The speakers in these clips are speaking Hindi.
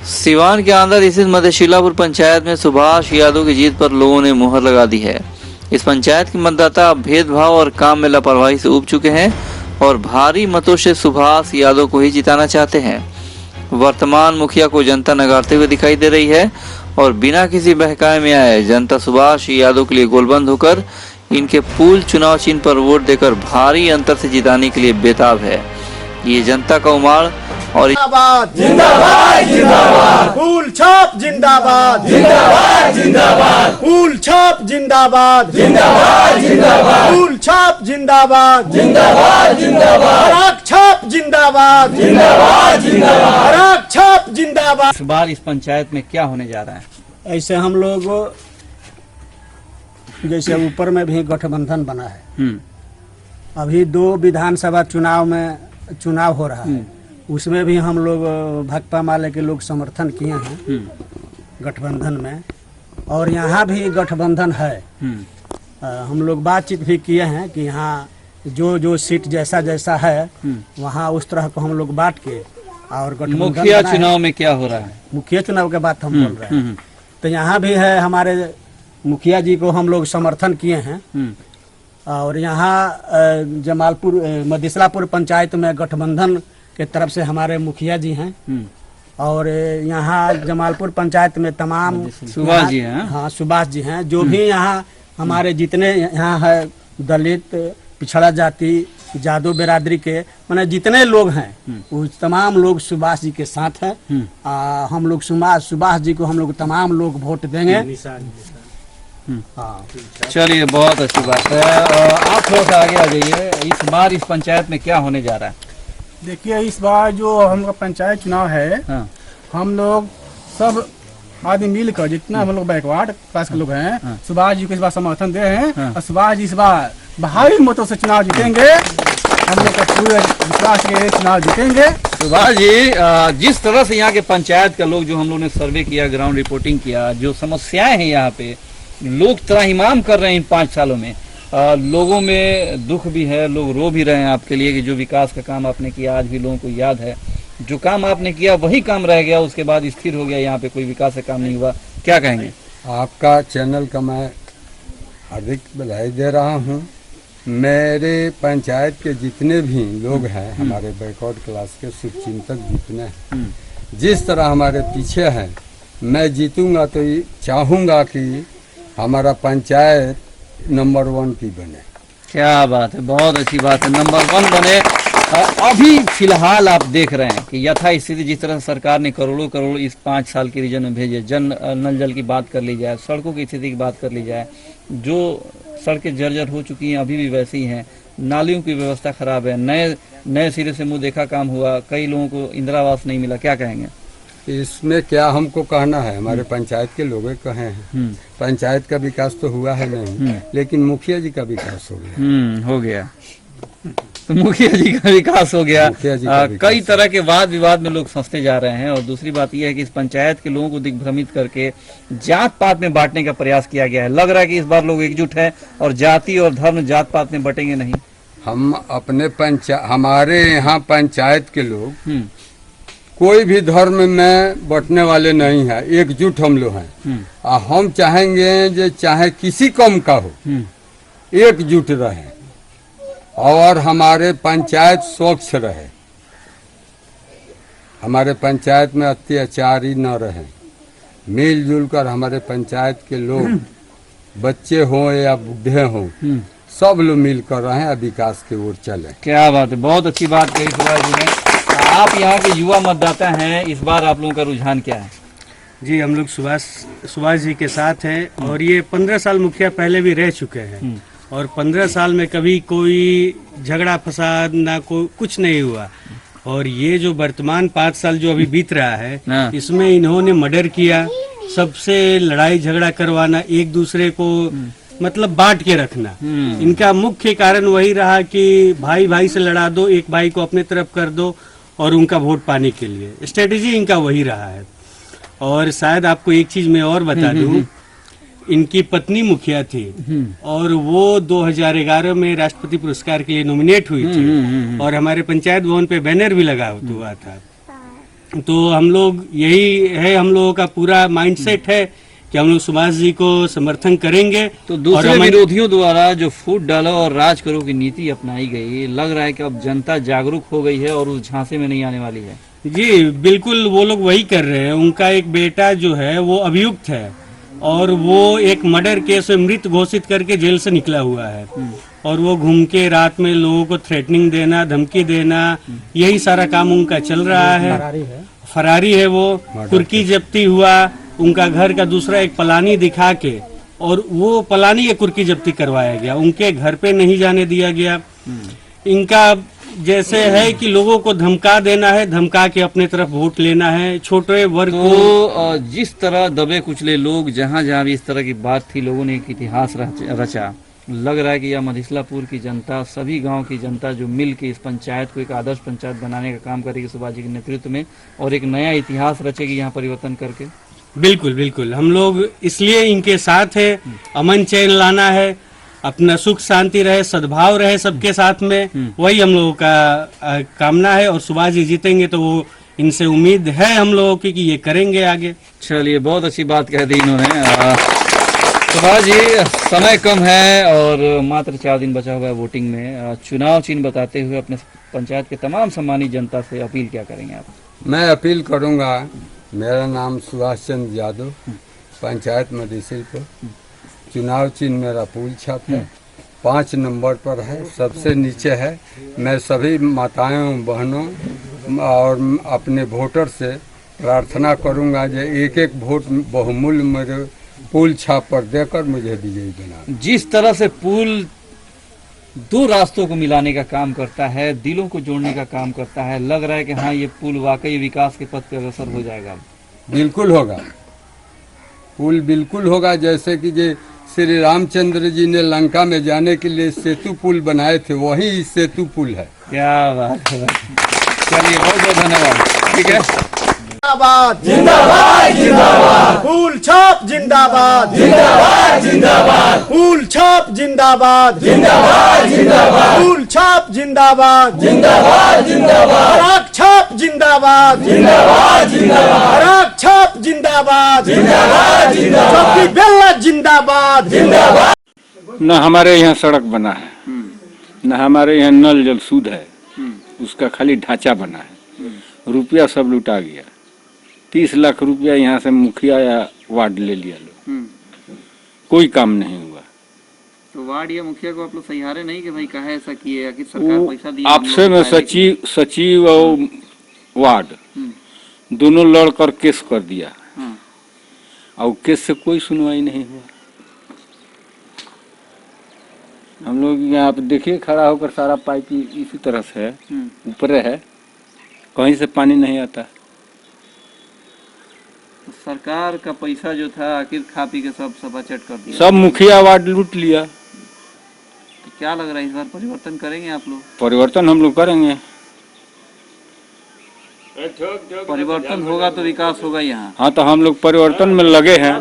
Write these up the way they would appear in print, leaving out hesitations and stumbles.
सिवान के अंदर स्थित मध्यशिलापुर पंचायत में सुभाष यादव की जीत पर लोगों ने मुहर लगा दी है। इस पंचायत के मतदाता अब भेदभाव और काम में लापरवाही से ऊब चुके हैं और भारी मतों से सुभाष यादव को ही जिताना चाहते हैं। वर्तमान मुखिया को जनता नकारते हुए दिखाई दे रही है और बिना किसी बहकाए में आए जनता सुभाष यादव के लिए गोलबंद होकर इनके पूल चुनाव चिन्ह पर वोट देकर भारी अंतर से जिताने के लिए बेताब है। ये जनता का उमाड़ और जिंदाबाद जिंदाबाद जिंदाबाद फूल छाप जिंदाबाद जिंदाबाद जिंदाबाद फूल छाप जिंदाबाद जिंदाबाद जिंदाबाद फूल छाप जिंदाबाद जिंदाबाद जिंदाबाद पराग छाप जिंदाबाद जिंदाबाद जिंदाबाद पराग छाप जिंदाबाद। इस बार इस पंचायत में क्या होने जा रहा है? ऐसे हम लोग जैसे ऊपर में भी गठबंधन बना है। अभी 2 विधानसभा चुनाव हो रहा है, उसमें भी हम लोग भाकपा माले के लोग समर्थन किए हैं गठबंधन में, और यहाँ भी गठबंधन है। हम लोग बातचीत भी किए हैं कि यहाँ जो सीट जैसा जैसा है वहाँ उस तरह को हम लोग बांट के और गठबंधन। मुखिया चुनाव में क्या हो रहा है? मुखिया चुनाव के बात हम बोल रहे हैं। तो यहाँ भी है, हमारे मुखिया जी को हम लोग समर्थन किए हैं। और यहाँ जमालपुर मध्यशिलापुर पंचायत में गठबंधन के तरफ से हमारे मुखिया जी हैं। और यहाँ जमालपुर पंचायत में तमाम सुभाष जी हैं। हाँ, सुभाष जी हैं। जो भी यहाँ हमारे जितने यहाँ है दलित, पिछड़ा जाति, जादव बिरादरी के माने जितने लोग हैं वो तमाम लोग सुभाष जी के साथ हैं। हम लोग सुभाष जी को हम लोग तमाम लोग वोट देंगे। चलिए, बहुत अच्छी बात है। आप थोड़ा सा आगे आ जाइए। इस बार इस पंचायत में क्या होने जा रहा है? देखिए, इस बार जो हम पंचायत चुनाव है, हम लोग सब आदमी मिलकर जितना हम लोग बैकवर्ड क्लास के लोग हैं, सुभाष जी को इस बार समर्थन दे हैं। और सुभाष जी इस बार भारी मतों से चुनाव जीतेंगे। हम लोग का पूरे विश्वास के चुनाव जीतेंगे। सुभाष जी, जिस तरह से यहाँ के पंचायत का लोग, जो हम लोग ने सर्वे किया, ग्राउंड रिपोर्टिंग किया, जो समस्याएं हैं यहाँ पे लोग त्राहिमाम कर रहे हैं इन 5 सालों में, लोगों में दुख भी है, लोग रो भी रहे हैं आपके लिए कि जो विकास का काम आपने किया आज भी लोगों को याद है। जो काम आपने किया वही काम रह गया, उसके बाद स्थिर हो गया, यहाँ पे कोई विकास का काम नहीं हुआ। क्या कहेंगे? आपका चैनल का मैं हार्दिक बधाई दे रहा हूँ। मेरे पंचायत के जितने भी लोग हैं, हमारे बैकवर्ड क्लास के शुभचिंतक जितने हैं, जिस तरह हमारे पीछे हैं, मैं जीतूंगा तो चाहूँगा कि हमारा पंचायत नंबर 1 की बने। क्या बात है, बहुत अच्छी बात है, नंबर 1 बने। अभी फिलहाल आप देख रहे हैं कि यथा स्थिति जिस तरह सरकार ने करोड़ों करोड़ इस 5 साल के रीजन में भेजे, नल जल की बात कर ली जाए, सड़कों की स्थिति की बात कर ली जाए, जो सड़कें जर्जर हो चुकी हैं अभी भी वैसी ही हैं, नालियों की व्यवस्था खराब है, नए सिरे से मुंह देखा काम हुआ, कई लोगों को इंदिरा आवास नहीं मिला। क्या कहेंगे? इसमें क्या हमको कहना है, हमारे पंचायत के लोग कहे हैं। पंचायत का विकास तो हुआ है नहीं, लेकिन मुखिया जी का विकास हो गया। हो गया तो मुखिया जी का विकास हो गया। कई तरह के वाद विवाद में लोग फंसते जा रहे हैं। और दूसरी बात यह है कि इस पंचायत के लोगों को दिग्भ्रमित करके जात पात में बांटने का प्रयास किया गया है। लग रहा है कि इस बार लोग एकजुट है और जाति और धर्म जात पात में बटेंगे नहीं। हम अपने हमारे यहाँ पंचायत के लोग कोई भी धर्म में बटने वाले नहीं है, एकजुट हम लोग हैं। हम चाहेंगे जो चाहे किसी कम का हो, एकजुट रहे और हमारे पंचायत स्वच्छ रहे, हमारे पंचायत में अत्याचारी न रहे। मिलजुल कर हमारे पंचायत के लोग, बच्चे हों या बूढ़े हों, सब लोग मिलकर रहें और विकास की ओर चले। क्या बात है, बहुत अच्छी बात कही सुभाष जी ने। आप यहाँ के युवा मतदाता हैं, इस बार आप लोगों का रुझान क्या है? जी, हम लोग सुभाष जी के साथ हैं और ये 15 साल मुखिया पहले भी रह चुके हैं और 15 साल में कभी कोई झगड़ा फसाद ना कुछ नहीं हुआ। और ये जो वर्तमान 5 साल जो अभी बीत रहा है, इसमें इन्होंने मर्डर किया, सबसे लड़ाई झगड़ा करवाना, एक दूसरे को मतलब बांट के रखना। इनका मुख्य कारण वही रहा कि भाई भाई से लड़ा दो, एक भाई को अपने तरफ कर दो और उनका वोट पाने के लिए स्ट्रेटेजी इनका वही रहा है। और शायद आपको एक चीज मैं और बता दूं, इनकी पत्नी मुखिया थी और वो 2011 में राष्ट्रपति पुरस्कार के लिए नॉमिनेट हुई थी और हमारे पंचायत भवन पे बैनर भी लगा हुआ था। तो हम लोग यही है, हम लोगों का पूरा माइंडसेट है कि हम लोग सुभाष जी को समर्थन करेंगे। तो दूसरे विरोधियों द्वारा जो फूट डालो और राज करो की नीति अपनाई गई, लग रहा है कि अब जनता जागरूक हो गई है और उस झांसे में नहीं आने वाली है। जी बिल्कुल, वो लोग वही कर रहे हैं। उनका एक बेटा जो है वो अभियुक्त है और वो एक मर्डर केस में मृत घोषित करके जेल से निकला हुआ है और वो घूम के रात में लोगों को थ्रेटनिंग देना, धमकी देना, यही सारा काम उनका चल रहा है। फरारी है वो। कुर्की जब्ती हुआ उनका घर का दूसरा एक पलानी दिखा के, और वो पलानी की कुर्की जब्ती करवाया गया, उनके घर पे नहीं जाने दिया गया। इनका जैसे है कि लोगों को धमका देना है, धमका के अपने तरफ वोट लेना है, छोटे वर्ग को। तो जिस तरह दबे कुचले लोग, जहां जहां भी इस तरह की बात थी, लोगों ने एक इतिहास रचा। लग रहा है कि यह मधिसलापुर की जनता, सभी गांव की जनता जो मिल के इस पंचायत को एक आदर्श पंचायत बनाने का काम करेगी सुभाष जी के नेतृत्व में, और एक नया इतिहास रचेगी यहाँ परिवर्तन करके। बिल्कुल बिल्कुल, हम लोग इसलिए इनके साथ है। अमन चैन लाना है, अपना सुख शांति रहे, सद्भाव रहे सबके साथ में, वही हम लोगों का कामना है। और सुभाष जी जीतेंगे तो वो, इनसे उम्मीद है हम लोगों की कि ये करेंगे आगे। चलिए, बहुत अच्छी बात कह दी इन्होंने। सुभाष जी, समय कम है और मात्र 4 दिन बचा हुआ है वोटिंग में। चुनाव चिन्ह बताते हुए अपने पंचायत के तमाम सम्मानित जनता से अपील क्या करेंगे आप? मैं अपील करूंगा, मेरा नाम सुभाष चंद्र यादव, पंचायत मधिसलपुर। चुनाव चिन्ह मेरा फूल छाप है, 5 नंबर पर है, सबसे नीचे है। मैं सभी माताओं बहनों और अपने वोटर से प्रार्थना करूंगा कि एक एक वोट बहुमूल्य मेरे पुल छाप पर देकर मुझे विजयी बना। जिस तरह से पुल 2 रास्तों को मिलाने का काम करता है, दिलों को जोड़ने का काम करता है, लग रहा है कि हाँ, ये पुल वाकई विकास के पथ पर अग्रसर हो जाएगा। बिल्कुल होगा, पुल बिल्कुल होगा। जैसे कि जे श्री रामचंद्र जी ने लंका में जाने के लिए सेतु पुल बनाए थे, वही सेतु पुल है। क्या बात है। चलिए, बहुत बहुत धन्यवाद। ठीक है, जिंदाबाद जिंदाबाद जिंदाबाद, फूल छाप जिंदाबाद जिंदाबाद जिंदाबाद, फूल छाप जिंदाबाद जिंदाबाद जिंदाबाद, फूल छाप जिंदाबाद जिंदाबाद जिंदाबाद, पराग छाप जिंदाबाद जिंदाबाद जिंदाबाद, पराग छाप जिंदाबाद जिंदाबाद जिंदाबाद, चौकी बेल्ला जिंदाबाद जिंदाबाद। न हमारे यहाँ सड़क बना है, न हमारे यहाँ नल जल शुद्ध है, उसका खाली ढांचा बना है। रुपया सब लुटा गया। 30 लाख रुपया यहाँ से मुखिया या वार्ड ले लिया लोग, कोई काम नहीं हुआ। तो वार्ड या मुखिया को आप लोग सहारे नहीं कि भाई कहे ऐसा किए, आखिर सरकार पैसा दी। आपसे में सचिव और वार्ड दोनों लड़कर केस कर दिया और केस से कोई सुनवाई नहीं हुआ। हम लोग यहाँ आप देखिए, खड़ा होकर सारा पाइप इसी तरह से है, ऊपर है, कहीं से पानी नहीं आता। तो सरकार का पैसा जो था आखिर खा पी के सब सपाचट कर दिया, सब मुखिया वार्ड लूट लिया। तो क्या लग रहा है इस बार परिवर्तन करेंगे आप लोग? परिवर्तन हम लोग करेंगे। परिवर्तन होगा तो विकास होगा यहाँ। हाँ, तो हम लोग परिवर्तन में लगे हैं,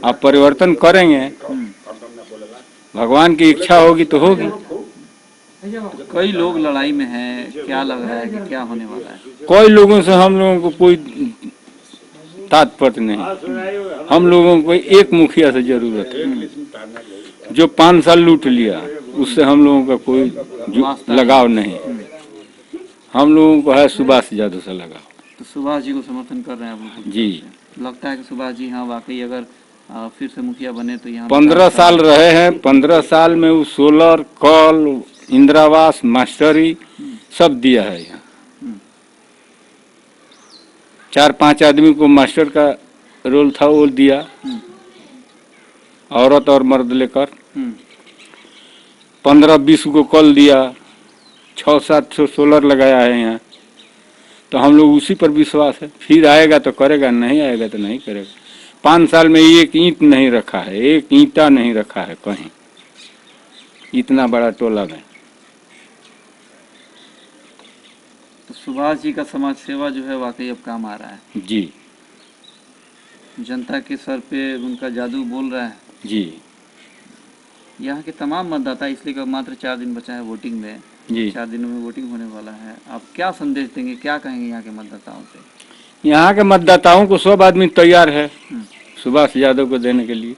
आप परिवर्तन करेंगे, भगवान की इच्छा होगी तो होगी। कई लोग लड़ाई में हैं, क्या लग रहा है कि क्या होने वाला है? कोई लोगों से हम लोगों को कोई तात्पर्य नहीं। हम लोगों को एक मुखिया से जरूरत है जो 5 साल लूट लिया, उससे हम लोगों का कोई लगाव नहीं। हम लोगों को है सुभाष यादव से लगाव। तो सुभाष जी को समर्थन कर रहे हैं आप लोग? जी, लगता है कि सुभाष जी हाँ वाकई अगर फिर से मुखिया बने तो यहाँ 15 साल रहे हैं। 15 साल में वो सोलर, कल, इंदिरावास, मास्टरी सब दिया है यहाँ। 4-5 आदमी को मास्टर का रोल था, वो दिया, औरत और मर्द लेकर। 15-20 को कल दिया, 600-700 सोलर लगाया है यहाँ। तो हम लोग उसी पर विश्वास है, फिर आएगा तो करेगा, नहीं आएगा तो नहीं करेगा। 5 साल में एक ईंट नहीं रखा है, एक ईंटा नहीं रखा है कहीं, इतना बड़ा टोला में। तो सुभाष जी का समाज सेवा जो है वाकई अब काम आ रहा है। जी, जनता के सर पे उनका जादू बोल रहा है। जी, यहाँ के तमाम मतदाता, इसलिए कि मात्र 4 दिन बचा है वोटिंग में, जी 4 दिनों में वोटिंग होने वाला है, आप क्या संदेश देंगे, क्या कहेंगे यहाँ के मतदाताओं से? यहाँ के मतदाताओं को सब आदमी तैयार है सुभाष यादव को देने के लिए।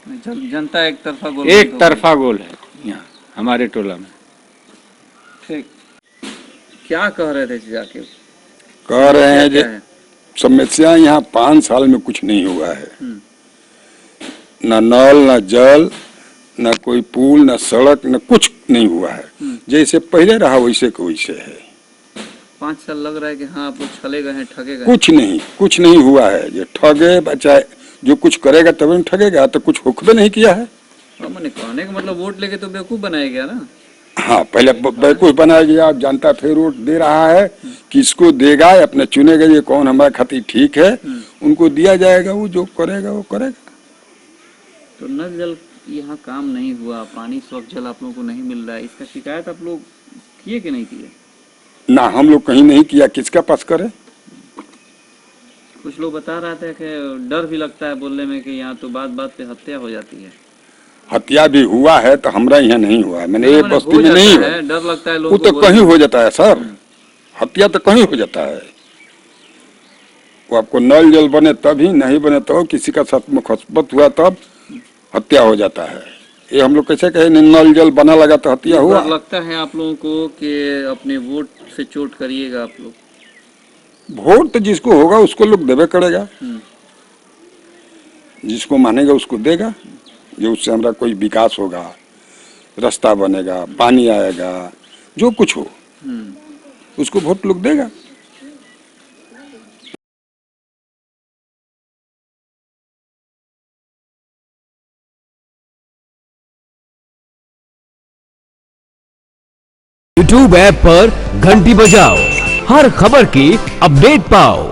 जनता एक तरफा गोल एक तरफा गोल है यहाँ हमारे टोला में। ठीक, क्या कह रहे थे जाके? कह रहे हैं क्या कि है? समस्या यहाँ 5 साल में कुछ नहीं हुआ है, न नल न जल न कोई पुल न सड़क न कुछ नहीं हुआ है। जैसे पहले रहा वैसे को वैसे है। 5 साल लग रहा है कि हाँ आप लोग छले गए हैं, ठगे गए। कुछ नहीं हुआ है। ये ठगे बचाए जो कुछ करेगा तभी ठगेगा, तो कुछ हुक्म नहीं किया है। मैंने कहने का मतलब वोट लेके तो बेवकूफ बनाया गया ना। हाँ, पहले बेवकूफ बनाया गया, अब जनता फिर वोट दे रहा है, किसको देगा अपने चुनेगा, ये कौन हमारे खातिर ठीक है उनको दिया जाएगा, वो जो करेगा वो करेगा। तो नल जल यहाँ काम नहीं हुआ, पानी स्वच्छ जल आप लोगों को नहीं मिल रहा है, इसका शिकायत आप लोग किए कि नहीं किए? ना, हम लोग कहीं नहीं किया, किसका पास करे। कुछ लोग बता रहे थे कि डर भी लगता है बोलने में कि यहाँ तो बात बात पे हत्या हो जाती है। हत्या भी हुआ है तो हमरा यहाँ नहीं हुआ है, मैंने एक बस्ती में नहीं हुआ। डर लगता है वो लोगों तो को कहीं हो जाता है सर, हत्या तो कहीं हो जाता है। वो आपको नल जल बने तभी, नहीं बने तो किसी का साथ में खसबत हुआ तब हत्या हो जाता है। ये हम लोग कैसे कहे नल जल बना लगा तो हत्या हुआ। डर लगता है आप लोगों को कि अपने वोट से चोट करिएगा आप लोग? वोट तो जिसको होगा उसको लोग देवे करेगा, जिसको मानेगा उसको देगा, जो उससे हमारा कोई विकास होगा, रास्ता बनेगा, पानी आएगा, जो कुछ हो उसको वोट लोग देगा। YouTube ऐप पर घंटी बजाओ, हर खबर की अपडेट पाओ।